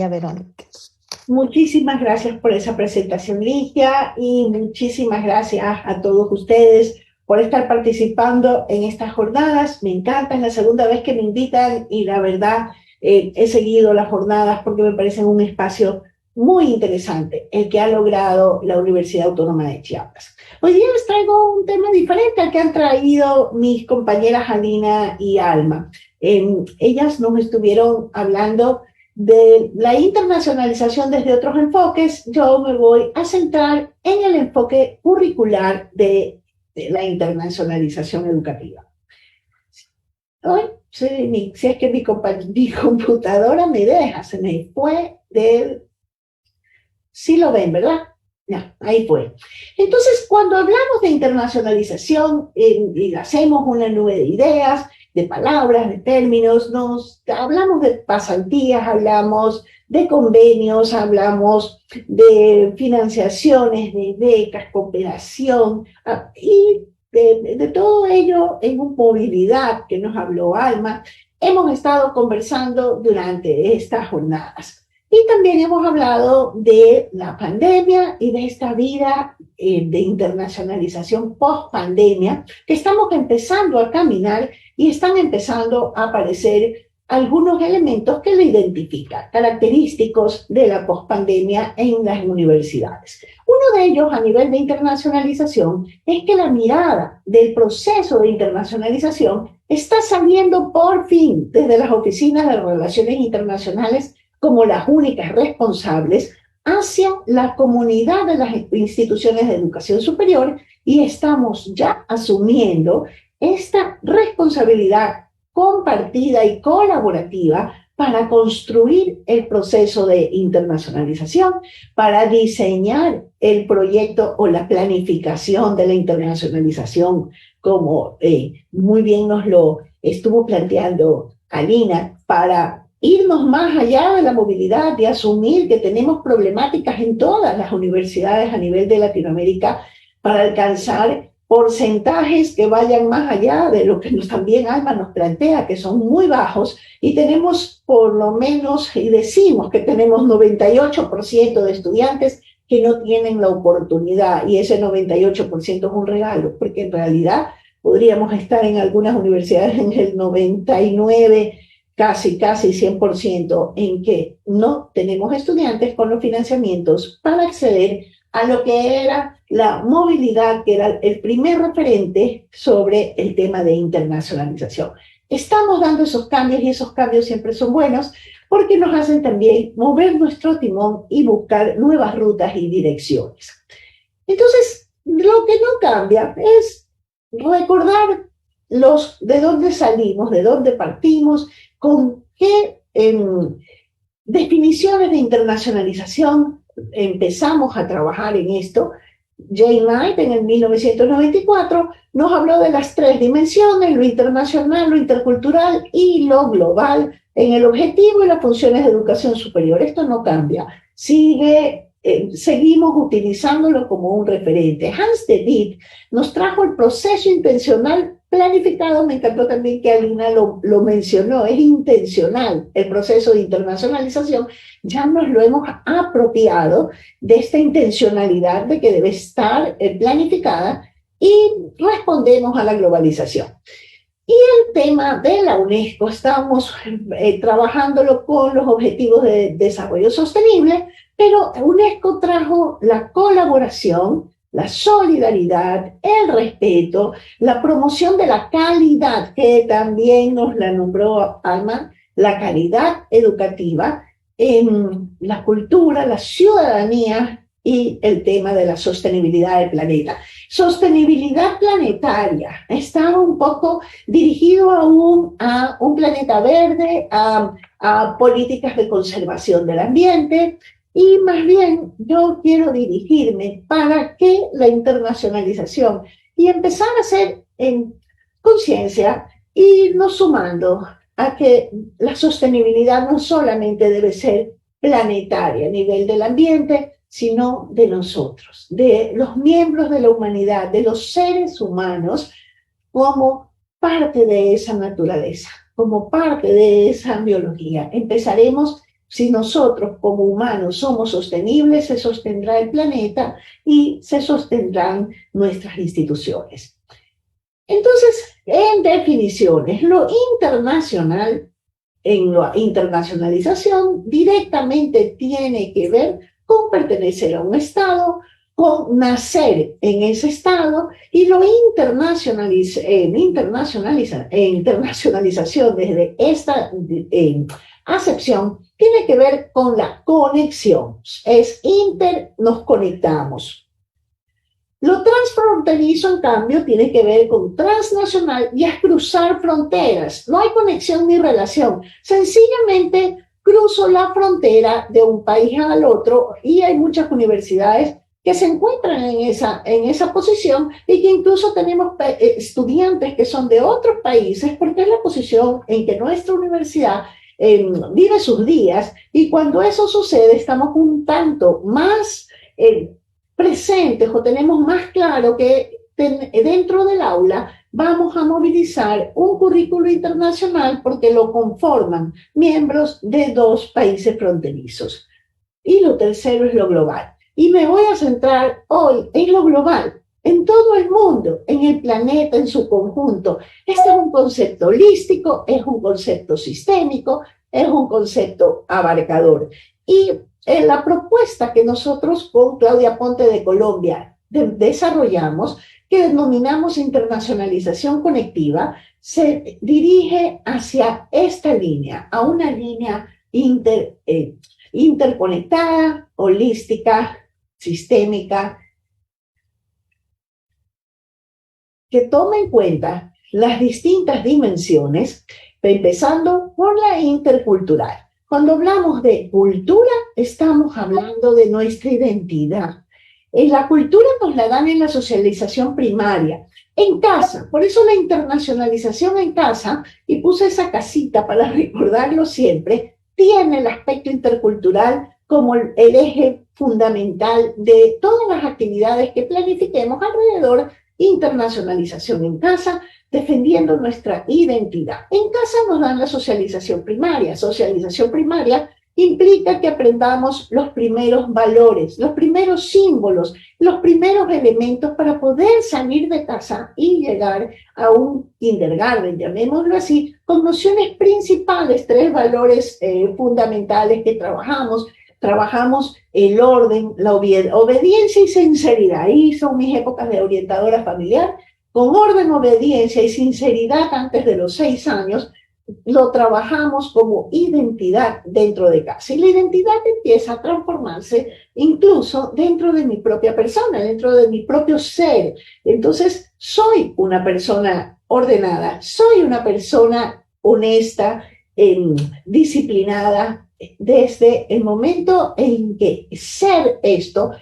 Verónica. Muchísimas gracias por esa presentación, Ligia, y muchísimas gracias a todos ustedes por estar participando en estas jornadas. Me encanta, es la segunda vez que me invitan y la verdad he seguido las jornadas porque me parecen un espacio muy interesante el que ha logrado la Universidad Autónoma de Chiapas. Hoy día les traigo un tema diferente al que han traído mis compañeras Alina y Alma. Ellas nos estuvieron hablando de la internacionalización desde otros enfoques. Yo me voy a centrar en el enfoque curricular de la internacionalización educativa. Hoy, si es que mi computadora me deja, se me fue del... Sí lo ven, ¿verdad? Ya, ahí fue. Entonces, cuando hablamos de internacionalización y hacemos una nube de ideas, de palabras, de términos, hablamos de pasantías, hablamos de convenios, hablamos de financiaciones, de becas, cooperación, y de todo ello en movilidad que nos habló Alma, hemos estado conversando durante estas jornadas. Y también hemos hablado de la pandemia y de esta vida de internacionalización post-pandemia que estamos empezando a caminar y están empezando a aparecer algunos elementos que lo identifican, característicos de la post-pandemia en las universidades. Uno de ellos a nivel de internacionalización es que la mirada del proceso de internacionalización está saliendo por fin desde las oficinas de relaciones internacionales como las únicas responsables hacia la comunidad de las instituciones de educación superior y estamos ya asumiendo esta responsabilidad compartida y colaborativa para construir el proceso de internacionalización, para diseñar el proyecto o la planificación de la internacionalización, como muy bien nos lo estuvo planteando Alina, para irnos más allá de la movilidad, de asumir que tenemos problemáticas en todas las universidades a nivel de Latinoamérica para alcanzar porcentajes que vayan más allá de lo que también Alma nos plantea, que son muy bajos, y tenemos por lo menos, y decimos que tenemos 98% de estudiantes que no tienen la oportunidad, y ese 98% es un regalo, porque en realidad podríamos estar en algunas universidades en el 99%, casi 100%, en que no tenemos estudiantes con los financiamientos para acceder a lo que era la movilidad, que era el primer referente sobre el tema de internacionalización. Estamos dando esos cambios y esos cambios siempre son buenos porque nos hacen también mover nuestro timón y buscar nuevas rutas y direcciones. Entonces, lo que no cambia es recordar de dónde salimos, de dónde partimos, con qué definiciones de internacionalización empezamos a trabajar en esto. Jane Knight en el 1994 nos habló de las tres dimensiones, lo internacional, lo intercultural y lo global, en el objetivo y las funciones de educación superior. Esto no cambia, seguimos utilizándolo como un referente. Hans de Dijk nos trajo el proceso intencional planificado. Me encantó también que Alina lo mencionó, es intencional el proceso de internacionalización. Ya nos lo hemos apropiado de esta intencionalidad de que debe estar planificada y respondemos a la globalización. Y el tema de la UNESCO, estamos trabajándolo con los Objetivos de Desarrollo Sostenible, pero UNESCO trajo la colaboración, la solidaridad, el respeto, la promoción de la calidad, que también nos la nombró Alma, la calidad educativa, la cultura, la ciudadanía y el tema de la sostenibilidad del planeta. Sostenibilidad planetaria está un poco dirigido a un planeta verde, a políticas de conservación del ambiente, y más bien yo quiero dirigirme para que la internacionalización y empezar a hacer en conciencia y nos sumando a que la sostenibilidad no solamente debe ser planetaria a nivel del ambiente, sino de nosotros, de los miembros de la humanidad, de los seres humanos, como parte de esa naturaleza, como parte de esa biología. Empezaremos si nosotros como humanos somos sostenibles, se sostendrá el planeta y se sostendrán nuestras instituciones. Entonces, en definiciones, lo internacional, en la internacionalización, directamente tiene que ver con pertenecer a un Estado, con nacer en ese Estado, y lo internacionalización desde esta acepción tiene que ver con la conexión. Es nos conectamos. Lo transfronterizo, en cambio, tiene que ver con transnacional y es cruzar fronteras. No hay conexión ni relación. Sencillamente cruzo la frontera de un país al otro y hay muchas universidades que se encuentran en esa posición y que incluso tenemos estudiantes que son de otros países porque es la posición en que nuestra universidad vive sus días, y cuando eso sucede estamos un tanto más presentes o tenemos más claro que dentro del aula vamos a movilizar un currículo internacional porque lo conforman miembros de dos países fronterizos. Y lo tercero es lo global. Y me voy a centrar hoy en lo global, en todo el mundo, en el planeta en su conjunto. Este es un concepto holístico, es un concepto sistémico, es un concepto abarcador. Y la propuesta que nosotros con Claudia Ponte de Colombia desarrollamos, que denominamos internacionalización conectiva, se dirige hacia esta línea, a una línea interconectada, holística, sistémica, que toma en cuenta las distintas dimensiones, empezando por la intercultural. Cuando hablamos de cultura, estamos hablando de nuestra identidad. La cultura nos la dan en la socialización primaria, en casa. Por eso la internacionalización en casa, y puse esa casita para recordarlo siempre, tiene el aspecto intercultural como el eje fundamental de todas las actividades que planifiquemos alrededor. Internacionalización en casa, defendiendo nuestra identidad. En casa nos dan la socialización primaria. Socialización primaria implica que aprendamos los primeros valores, los primeros símbolos, los primeros elementos para poder salir de casa y llegar a un kindergarten, llamémoslo así, con nociones principales, 3 valores fundamentales que trabajamos. Trabajamos el orden, la obediencia y sinceridad. Ahí son mis épocas de orientadora familiar. Con orden, obediencia y sinceridad antes de los 6 años, lo trabajamos como identidad dentro de casa. Y la identidad empieza a transformarse incluso dentro de mi propia persona, dentro de mi propio ser. Entonces, soy una persona ordenada, soy una persona honesta, disciplinada, desde el momento en que ser esto,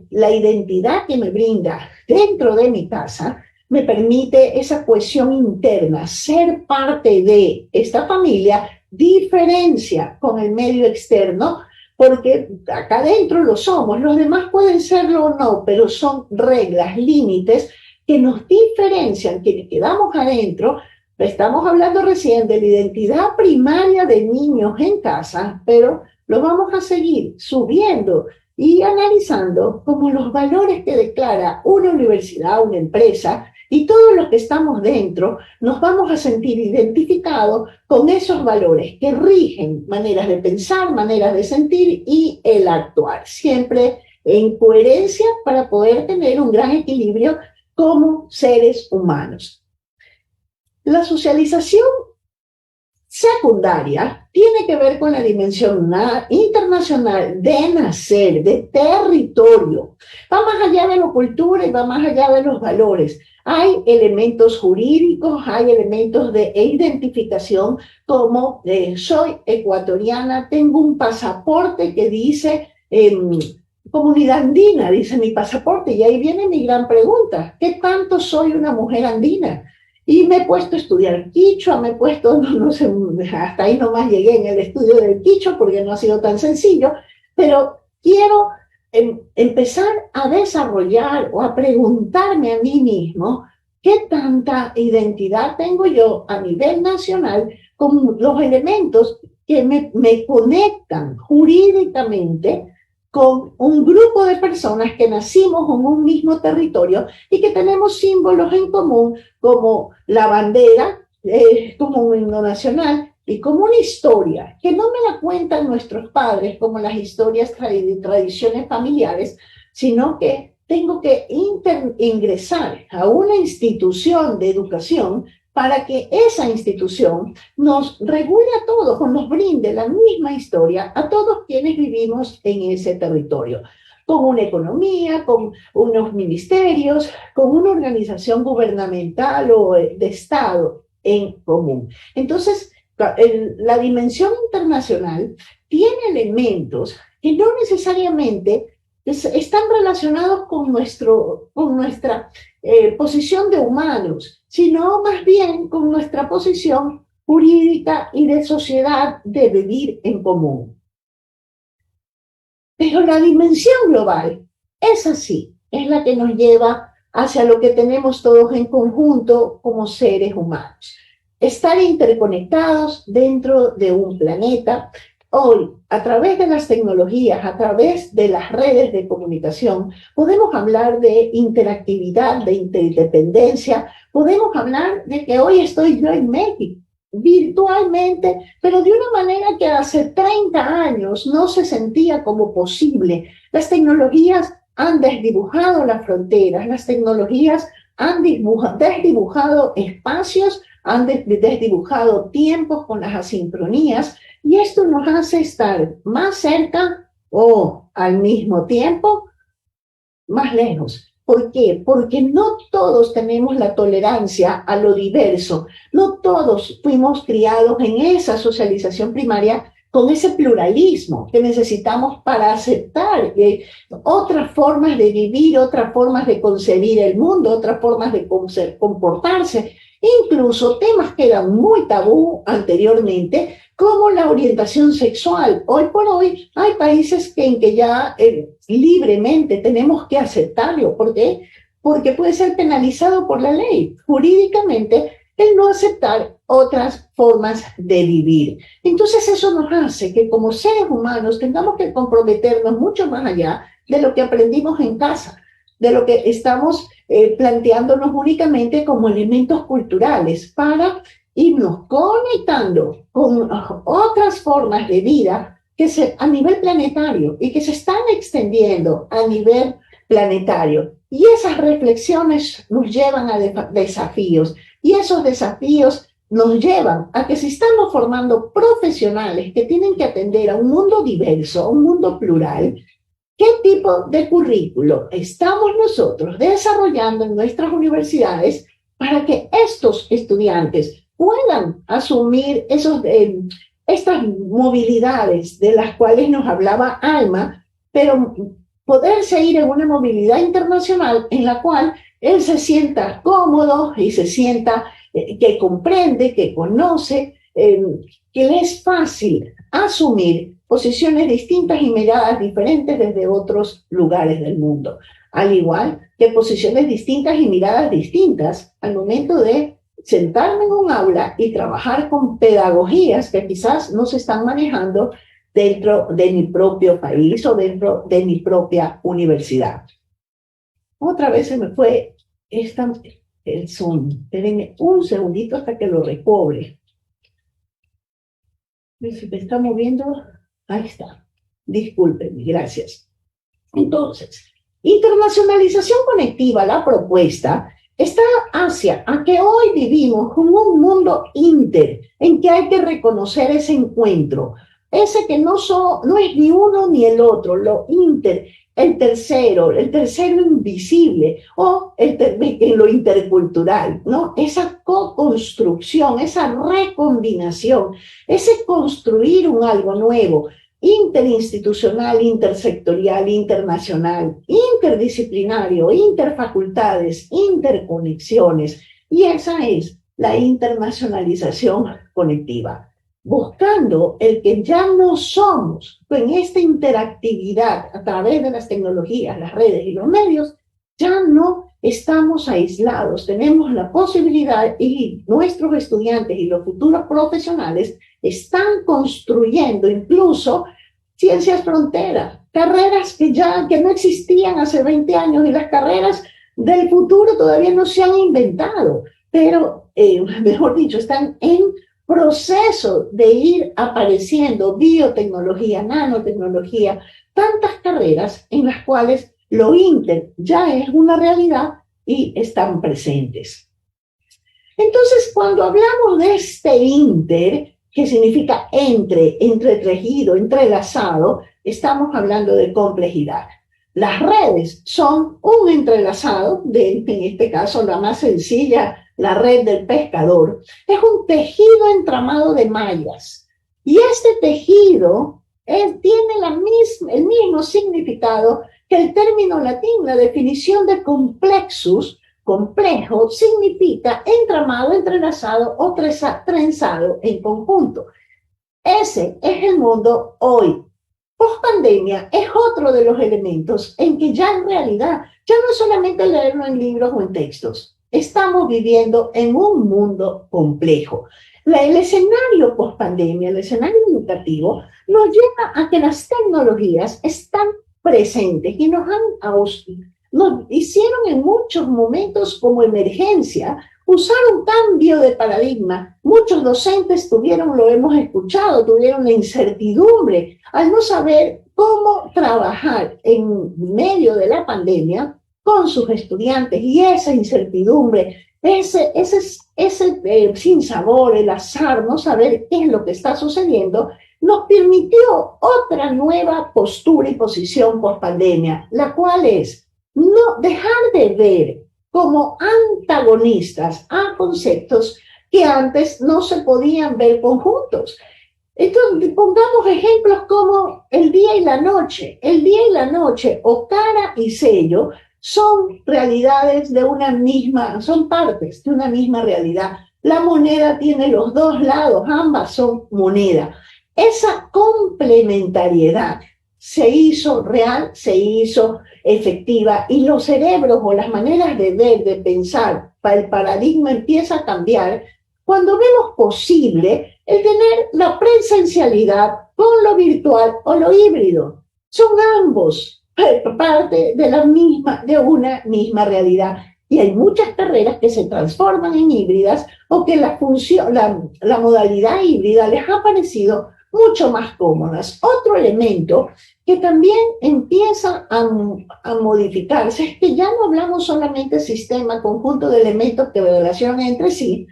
la identidad que me brinda dentro de mi casa, me permite esa cohesión interna, ser parte de esta familia, diferencia con el medio externo, porque acá adentro lo somos, los demás pueden serlo o no, pero son reglas, límites que nos diferencian, quienes quedamos adentro. Estamos hablando recién de la identidad primaria de niños en casa, pero lo vamos a seguir subiendo y analizando como los valores que declara una universidad, una empresa, y todos los que estamos dentro nos vamos a sentir identificados con esos valores que rigen maneras de pensar, maneras de sentir y el actuar, siempre en coherencia para poder tener un gran equilibrio como seres humanos. La socialización secundaria tiene que ver con la dimensión internacional de nacer, de territorio. Va más allá de la cultura y va más allá de los valores. Hay elementos jurídicos, hay elementos de identificación como soy ecuatoriana, tengo un pasaporte que dice comunidad andina, dice mi pasaporte, y ahí viene mi gran pregunta, ¿qué tanto soy una mujer andina? Y me he puesto a estudiar quichua, me he puesto, no sé, hasta ahí nomás llegué en el estudio del quichua porque no ha sido tan sencillo, pero quiero empezar a desarrollar o a preguntarme a mí mismo qué tanta identidad tengo yo a nivel nacional con los elementos que me conectan jurídicamente con un grupo de personas que nacimos en un mismo territorio y que tenemos símbolos en común como la bandera, como un himno nacional y como una historia que no me la cuentan nuestros padres como las historias tradiciones familiares, sino que tengo que ingresar a una institución de educación para que esa institución nos regule a todos o nos brinde la misma historia a todos quienes vivimos en ese territorio, con una economía, con unos ministerios, con una organización gubernamental o de Estado en común. Entonces, la dimensión internacional tiene elementos que no necesariamente están relacionados con nuestra posición de humanos, sino más bien con nuestra posición jurídica y de sociedad de vivir en común. Pero la dimensión global es así, es la que nos lleva hacia lo que tenemos todos en conjunto como seres humanos. Estar interconectados dentro de un planeta. Hoy, a través de las tecnologías, a través de las redes de comunicación, podemos hablar de interactividad, de interdependencia, podemos hablar de que hoy estoy yo en México, virtualmente, pero de una manera que hace 30 años no se sentía como posible. Las tecnologías han desdibujado las fronteras, las tecnologías han desdibujado espacios, han desdibujado tiempos con las asincronías, y esto nos hace estar más cerca o al mismo tiempo más lejos. ¿Por qué? Porque no todos tenemos la tolerancia a lo diverso, no todos fuimos criados en esa socialización primaria con ese pluralismo que necesitamos para aceptar otras formas de vivir, otras formas de concebir el mundo, otras formas de comportarse, incluso temas que eran muy tabú anteriormente, como la orientación sexual. Hoy por hoy hay países en que ya libremente tenemos que aceptarlo. ¿Por qué? Porque puede ser penalizado por la ley, jurídicamente, el no aceptar otras formas de vivir. Entonces eso nos hace que como seres humanos tengamos que comprometernos mucho más allá de lo que aprendimos en casa, de lo que estamos planteándonos únicamente como elementos culturales para irnos conectando con otras formas de vida que a nivel planetario y que se están extendiendo a nivel planetario. Y esas reflexiones nos llevan a desafíos, y esos desafíos nos llevan a que si estamos formando profesionales que tienen que atender a un mundo diverso, a un mundo plural, ¿qué tipo de currículo estamos nosotros desarrollando en nuestras universidades para que estos estudiantes puedan asumir estas movilidades de las cuales nos hablaba Alma, pero poderse ir en una movilidad internacional en la cual él se sienta cómodo y se sienta que comprende, que conoce, que le es fácil asumir posiciones distintas y miradas diferentes desde otros lugares del mundo, al igual que posiciones distintas y miradas distintas al momento de sentarme en un aula y trabajar con pedagogías que quizás no se están manejando dentro de mi propio país o dentro de mi propia universidad. Otra vez se me fue el Zoom. Espérenme un segundito hasta que lo recobre. Se me está moviendo. Ahí está. Discúlpenme, gracias. Entonces, internacionalización conectiva, la propuesta está hacia a que hoy vivimos con un mundo inter, en que hay que reconocer ese encuentro, ese que no es ni uno ni el otro, lo inter, el tercero invisible, o lo intercultural, ¿no? Esa co-construcción, esa recombinación, ese construir algo nuevo, interinstitucional, intersectorial, internacional, interdisciplinario, interfacultades, interconexiones. Y esa es la internacionalización conectiva, buscando el que ya no somos en esta interactividad a través de las tecnologías, las redes y los medios, ya no estamos aislados, tenemos la posibilidad, y nuestros estudiantes y los futuros profesionales están construyendo incluso ciencias fronteras, carreras que no existían hace 20 años y las carreras del futuro todavía no se han inventado, pero mejor dicho, están en proceso de ir apareciendo biotecnología, nanotecnología, tantas carreras en las cuales lo Inter ya es una realidad y están presentes. Entonces, cuando hablamos de este Inter, que significa entretejido, entrelazado, estamos hablando de complejidad. Las redes son un entrelazado, en este caso la más sencilla, la red del pescador, es un tejido entramado de mallas. Y este tejido tiene el mismo significado que el término latín, la definición de complexus. Complejo significa entramado, entrelazado o trenzado en conjunto. Ese es el mundo hoy. Post-pandemia es otro de los elementos en que ya en realidad, ya no es solamente leerlo en libros o en textos, estamos viviendo en un mundo complejo. El escenario post-pandemia, el escenario educativo, nos lleva a que las tecnologías están presentes y nos hicieron en muchos momentos como emergencia usar un cambio de paradigma. Muchos docentes lo hemos escuchado, tuvieron la incertidumbre al no saber cómo trabajar en medio de la pandemia con sus estudiantes, y esa incertidumbre, ese sinsabor, el azar, no saber qué es lo que está sucediendo, nos permitió otra nueva postura y posición post pandemia, la cual es no dejar de ver como antagonistas a conceptos que antes no se podían ver conjuntos. Entonces, pongamos ejemplos como el día y la noche. El día y la noche, o cara y sello, son realidades son partes de una misma realidad. La moneda tiene los dos lados, ambas son moneda. Esa complementariedad se hizo real, se hizo efectiva, y los cerebros o las maneras de ver, de pensar, el paradigma empieza a cambiar cuando vemos posible el tener la presencialidad con lo virtual o lo híbrido. Son ambos parte de una misma realidad. Y hay muchas carreras que se transforman en híbridas, o que la modalidad híbrida les ha parecido mucho más cómodas. Otro elemento que también empieza a modificarse es que ya no hablamos solamente de sistema, conjunto de elementos que relacionan entre sí,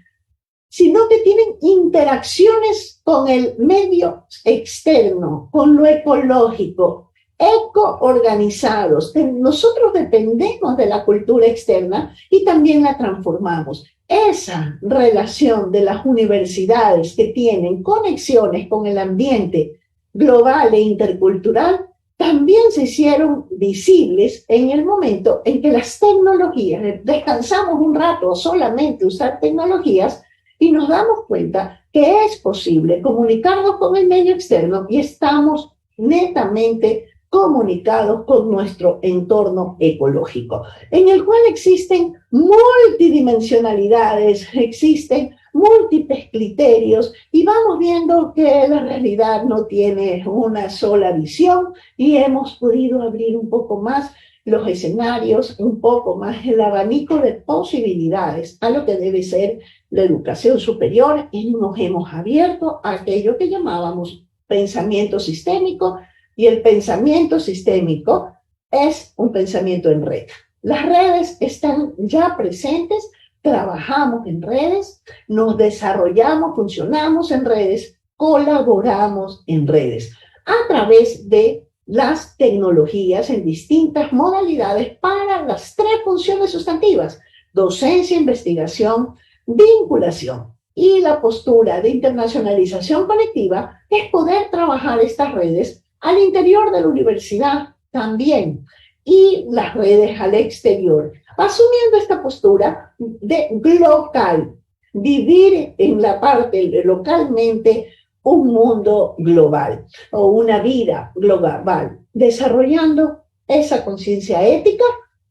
sino que tienen interacciones con el medio externo, con lo ecológico, eco-organizados. Nosotros dependemos de la cultura externa y también la transformamos. Esa relación de las universidades que tienen conexiones con el ambiente global e intercultural también se hicieron visibles en el momento en que las tecnologías, descansamos un rato solamente usar tecnologías y nos damos cuenta que es posible comunicarnos con el medio externo y estamos netamente comunicados con nuestro entorno ecológico, en el cual existen multidimensionalidades, existen múltiples criterios, y vamos viendo que la realidad no tiene una sola visión, y hemos podido abrir un poco más los escenarios, un poco más el abanico de posibilidades a lo que debe ser la educación superior, y nos hemos abierto a aquello que llamábamos pensamiento sistémico. Y el pensamiento sistémico es un pensamiento en red. Las redes están ya presentes, trabajamos en redes, nos desarrollamos, funcionamos en redes, colaboramos en redes, a través de las tecnologías en distintas modalidades para las tres funciones sustantivas: docencia, investigación, vinculación. Y la postura de internacionalización colectiva es poder trabajar estas redes al interior de la universidad también, y las redes al exterior, asumiendo esta postura de local, vivir en la parte localmente un mundo global o una vida global, desarrollando esa conciencia ética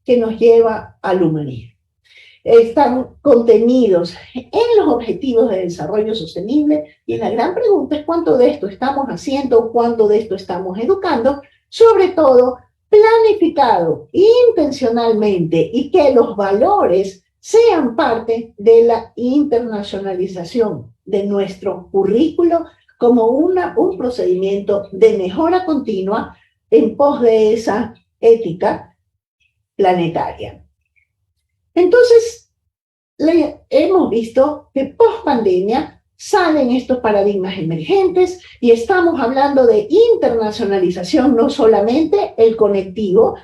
que nos lleva al humanismo. están contenidos en los objetivos de desarrollo sostenible, y la gran pregunta es cuánto de esto estamos haciendo, cuánto de esto estamos educando, sobre todo planificado intencionalmente, y que los valores sean parte de la internacionalización de nuestro currículo como un procedimiento de mejora continua en pos de esa ética planetaria. Entonces, hemos visto que post pandemia salen estos paradigmas emergentes y estamos hablando de internacionalización, no solamente el conectivo,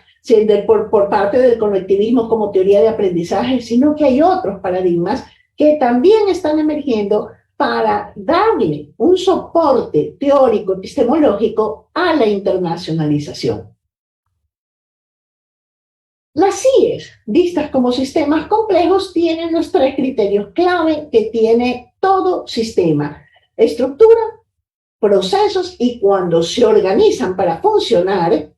por parte del conectivismo como teoría de aprendizaje, sino que hay otros paradigmas que también están emergiendo para darle un soporte teórico, epistemológico a la internacionalización. Las CIEs, vistas como sistemas complejos, tienen los tres criterios clave que tiene todo sistema: estructura, procesos, y cuando se organizan para funcionar,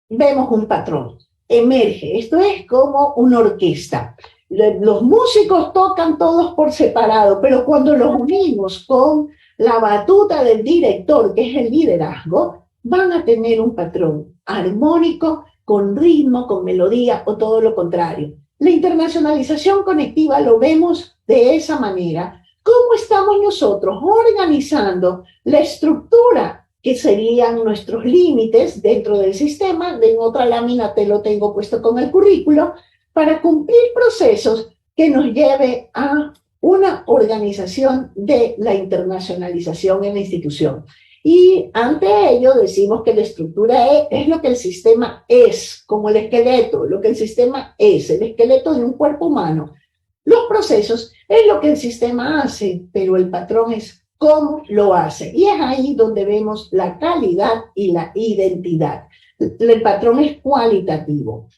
vemos un patrón, emerge. Esto es como una orquesta. Los músicos tocan todos por separado, pero cuando los unimos con la batuta del director, que es el liderazgo, van a tener un patrón armónico, con ritmo, con melodía, o todo lo contrario. La internacionalización conectiva lo vemos de esa manera. ¿Cómo estamos nosotros organizando la estructura que serían nuestros límites dentro del sistema? En otra lámina te lo tengo puesto con el currículo, para cumplir procesos que nos lleve a una organización de la internacionalización en la institución. Y ante ello decimos que la estructura es lo que el sistema es, como el esqueleto, lo que el sistema es, el esqueleto de un cuerpo humano. Los procesos es lo que el sistema hace, pero el patrón es cómo lo hace. Y es ahí donde vemos la calidad y la identidad. El patrón es cualitativo.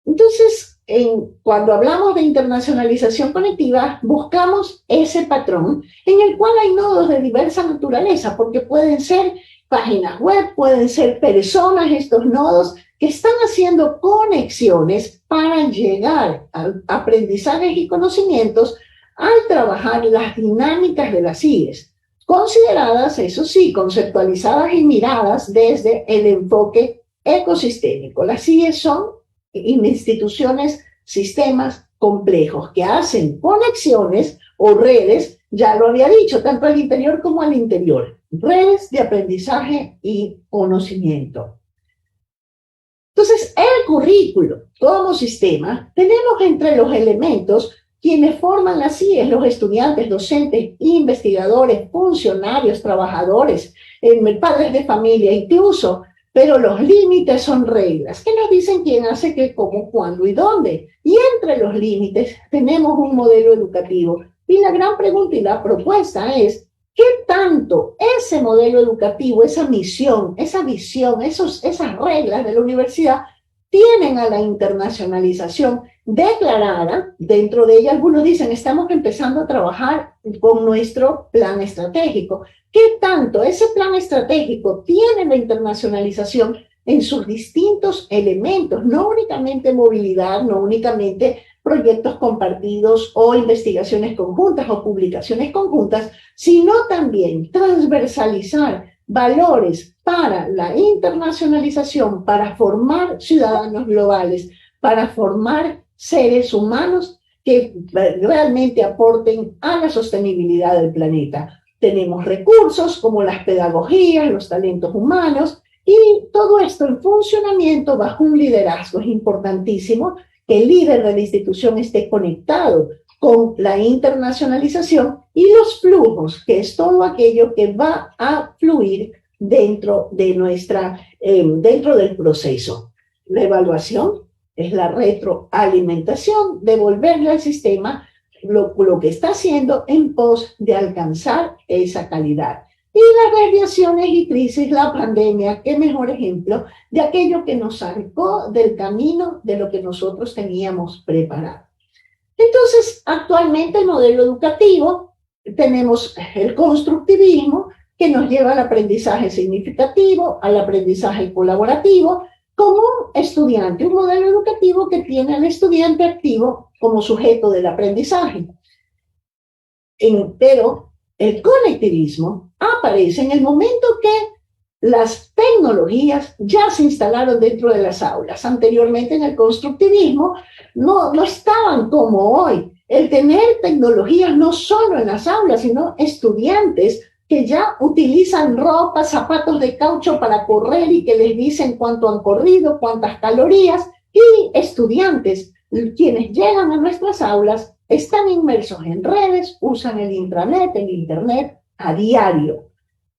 Entonces, cuando hablamos de internacionalización conectiva, buscamos ese patrón en el cual hay nodos de diversa naturaleza, porque pueden ser páginas web, pueden ser personas, estos nodos que están haciendo conexiones para llegar a aprendizajes y conocimientos al trabajar las dinámicas de las IES, consideradas, eso sí, conceptualizadas y miradas desde el enfoque ecosistémico. Las IES son instituciones, sistemas complejos que hacen conexiones o redes, ya lo había dicho, tanto al interior como al interior, redes de aprendizaje y conocimiento. Entonces, el currículo como sistema, tenemos entre los elementos quienes forman las CIES, los estudiantes, docentes, investigadores, funcionarios, trabajadores, padres de familia incluso, pero los límites son reglas que nos dicen quién hace qué, cómo, cuándo y dónde. Y entre los límites tenemos un modelo educativo. Y la gran pregunta y la propuesta es, ¿qué tanto ese modelo educativo, esa misión, esa visión, esas reglas de la universidad tienen a la internacionalización declarada? Dentro de ella algunos dicen, estamos empezando a trabajar con nuestro plan estratégico. ¿Qué tanto ese plan estratégico tiene la internacionalización en sus distintos elementos? No únicamente movilidad, no únicamente proyectos compartidos o investigaciones conjuntas o publicaciones conjuntas, sino también transversalizar valores para la internacionalización, para formar ciudadanos globales, para formar seres humanos que realmente aporten a la sostenibilidad del planeta. Tenemos recursos como las pedagogías, los talentos humanos, y todo esto en funcionamiento bajo un liderazgo. Es importantísimo que el líder de la institución esté conectado con la internacionalización y los flujos, que es todo aquello que va a fluir dentro del proceso. La evaluación es la retroalimentación, devolverle al sistema lo que está haciendo en pos de alcanzar esa calidad. Y las desviaciones y crisis, la pandemia, qué mejor ejemplo de aquello que nos sacó del camino de lo que nosotros teníamos preparado. Entonces, actualmente el modelo educativo, tenemos el constructivismo, que nos lleva al aprendizaje significativo, al aprendizaje colaborativo, como un estudiante, un modelo educativo que tiene al estudiante activo como sujeto del aprendizaje. Pero el conectivismo aparece en el momento que las tecnologías ya se instalaron dentro de las aulas. Anteriormente en el constructivismo no estaban como hoy. El tener tecnologías no solo en las aulas, sino estudiantes que ya utilizan ropa, zapatos de caucho para correr y que les dicen cuánto han corrido, cuántas calorías, y estudiantes quienes llegan a nuestras aulas están inmersos en redes, usan el intranet, el internet a diario.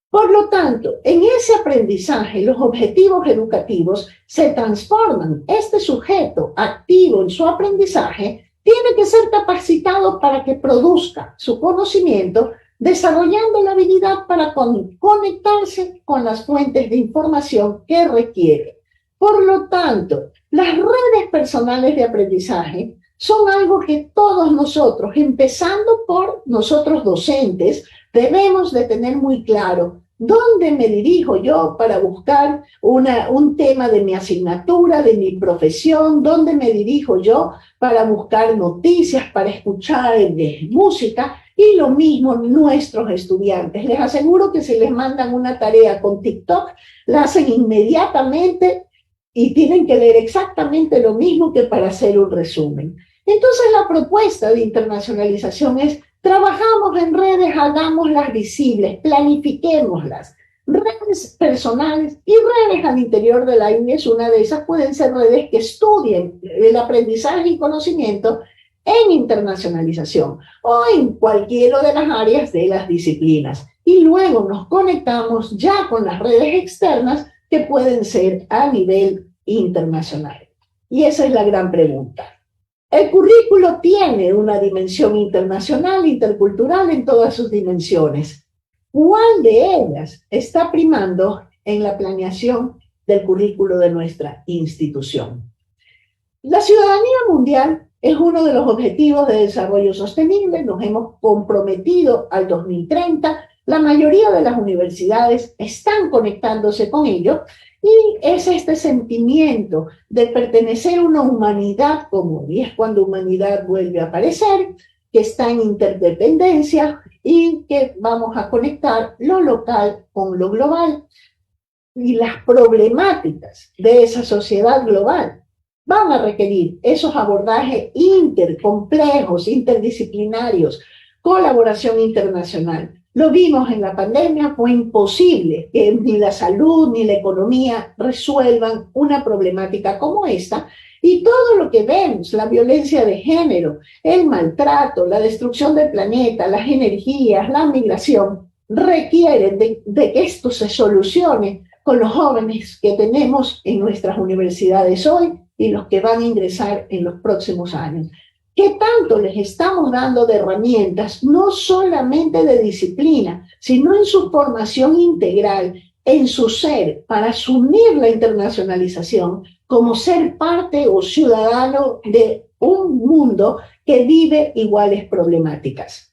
Por lo tanto, en ese aprendizaje, los objetivos educativos se transforman. Este sujeto activo en su aprendizaje tiene que ser capacitado para que produzca su conocimiento, desarrollando la habilidad para conectarse con las fuentes de información que requiere. Por lo tanto, las redes personales de aprendizaje son algo que todos nosotros, empezando por nosotros docentes, debemos de tener muy claro. ¿Dónde me dirijo yo para buscar un tema de mi asignatura, de mi profesión? ¿Dónde me dirijo yo para buscar noticias, para escuchar música? Y lo mismo nuestros estudiantes. Les aseguro que si les mandan una tarea con TikTok, la hacen inmediatamente y tienen que leer exactamente lo mismo que para hacer un resumen. Entonces la propuesta de internacionalización es: trabajamos en redes, hagámoslas visibles, planifiquémoslas. Redes personales y redes al interior de la INES, una de esas pueden ser redes que estudien el aprendizaje y conocimiento en internacionalización o en cualquiera de las áreas de las disciplinas. Y luego nos conectamos ya con las redes externas que pueden ser a nivel internacional. Y esa es la gran pregunta. El currículo tiene una dimensión internacional, intercultural en todas sus dimensiones. ¿Cuál de ellas está primando en la planeación del currículo de nuestra institución? La ciudadanía mundial es uno de los objetivos de desarrollo sostenible. Nos hemos comprometido al 2030. La mayoría de las universidades están conectándose con ello. Y es este sentimiento de pertenecer a una humanidad común, y es cuando humanidad vuelve a aparecer, que está en interdependencia y que vamos a conectar lo local con lo global. Y las problemáticas de esa sociedad global van a requerir esos abordajes intercomplejos, interdisciplinarios, colaboración internacional. Lo vimos en la pandemia, fue imposible que ni la salud ni la economía resuelvan una problemática como esta, y todo lo que vemos, la violencia de género, el maltrato, la destrucción del planeta, las energías, la migración, requieren de que esto se solucione con los jóvenes que tenemos en nuestras universidades hoy y los que van a ingresar en los próximos años. ¿Qué tanto les estamos dando de herramientas, no solamente de disciplina, sino en su formación integral, en su ser, para asumir la internacionalización como ser parte o ciudadano de un mundo que vive iguales problemáticas?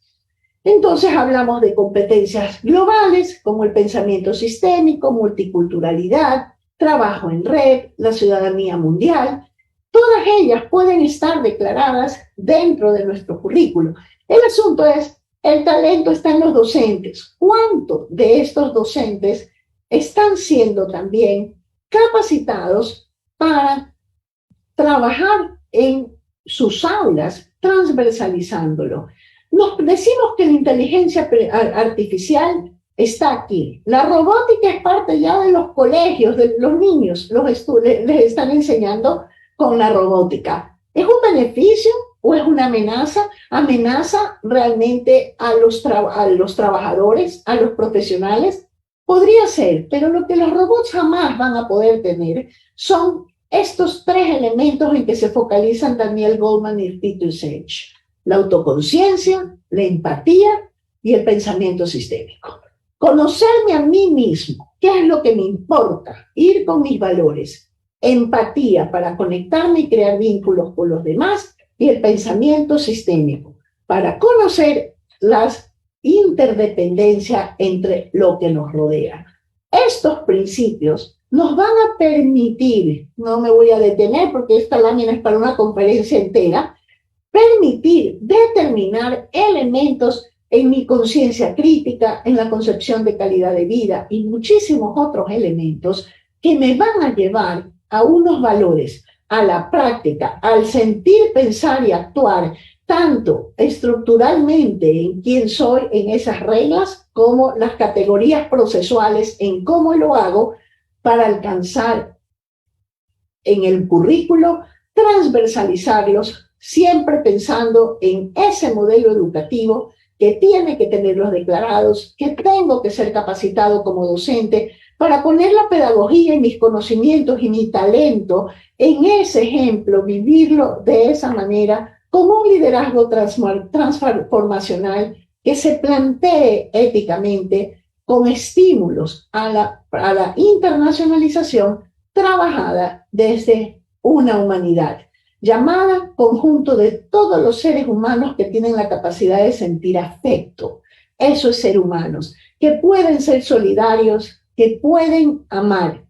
Entonces hablamos de competencias globales como el pensamiento sistémico, multiculturalidad, trabajo en red, la ciudadanía mundial. Todas ellas pueden estar declaradas dentro de nuestro currículo. El asunto es, el talento está en los docentes. ¿Cuántos de estos docentes están siendo también capacitados para trabajar en sus aulas, transversalizándolo? Nos decimos que la inteligencia artificial está aquí. La robótica es parte ya de los colegios, de los niños, les están enseñando con la robótica. ¿Es un beneficio o es una amenaza? ¿Amenaza realmente a los trabajadores, a los profesionales? Podría ser, pero lo que los robots jamás van a poder tener son estos tres elementos en que se focalizan Daniel Goleman y Peter Senge: la autoconciencia, la empatía y el pensamiento sistémico. Conocerme a mí mismo, qué es lo que me importa, ir con mis valores, empatía para conectarme y crear vínculos con los demás, y el pensamiento sistémico para conocer las interdependencias entre lo que nos rodea. Estos principios nos van a permitir, no me voy a detener porque esta lámina es para una conferencia entera, permitir determinar elementos en mi conciencia crítica, en la concepción de calidad de vida y muchísimos otros elementos que me van a llevar a unos valores, a la práctica, al sentir, pensar y actuar, tanto estructuralmente en quién soy, en esas reglas, como las categorías procesuales en cómo lo hago para alcanzar en el currículo, transversalizarlos, siempre pensando en ese modelo educativo que tiene que tenerlos declarados, que tengo que ser capacitado como docente para poner la pedagogía y mis conocimientos y mi talento en ese ejemplo, vivirlo de esa manera, con un liderazgo transformacional que se plantee éticamente con estímulos a la internacionalización trabajada desde una humanidad llamada conjunto de todos los seres humanos que tienen la capacidad de sentir afecto. Eso es ser humanos, que pueden ser solidarios, que pueden amar.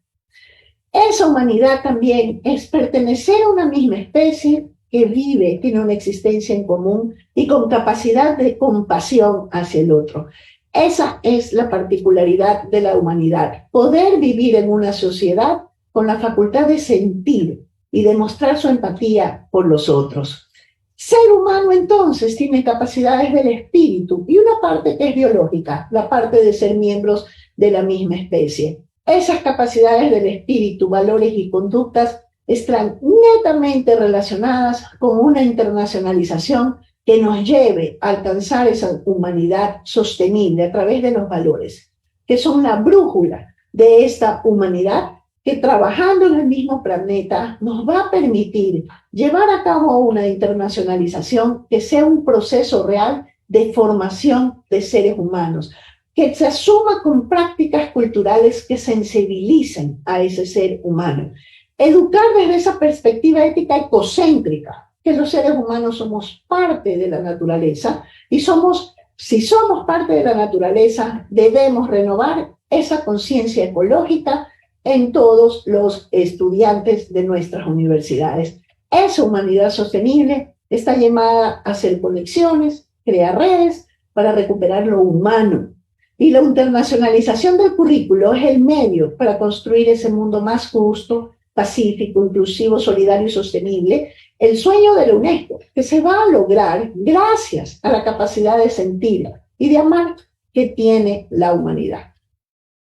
Esa humanidad también es pertenecer a una misma especie que vive, tiene una existencia en común y con capacidad de compasión hacia el otro. Esa es la particularidad de la humanidad, poder vivir en una sociedad con la facultad de sentir y demostrar su empatía por los otros. Ser humano entonces tiene capacidades del espíritu y una parte que es biológica, la parte de ser miembros de la misma especie. Esas capacidades del espíritu, valores y conductas están netamente relacionadas con una internacionalización que nos lleve a alcanzar esa humanidad sostenible a través de los valores, que son la brújula de esta humanidad que trabajando en el mismo planeta nos va a permitir llevar a cabo una internacionalización que sea un proceso real de formación de seres humanos, que se asuma con prácticas culturales que sensibilicen a ese ser humano. Educar desde esa perspectiva ética ecocéntrica, que los seres humanos somos parte de la naturaleza y si somos parte de la naturaleza, debemos renovar esa conciencia ecológica en todos los estudiantes de nuestras universidades. Esa humanidad sostenible está llamada a hacer conexiones, crear redes para recuperar lo humano. Y la internacionalización del currículo es el medio para construir ese mundo más justo, pacífico, inclusivo, solidario y sostenible, el sueño de la UNESCO, que se va a lograr gracias a la capacidad de sentir y de amar que tiene la humanidad.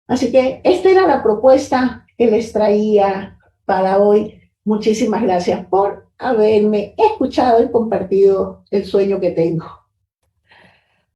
Así que esta era la propuesta que les traía para hoy. Muchísimas gracias por haberme escuchado y compartido el sueño que tengo.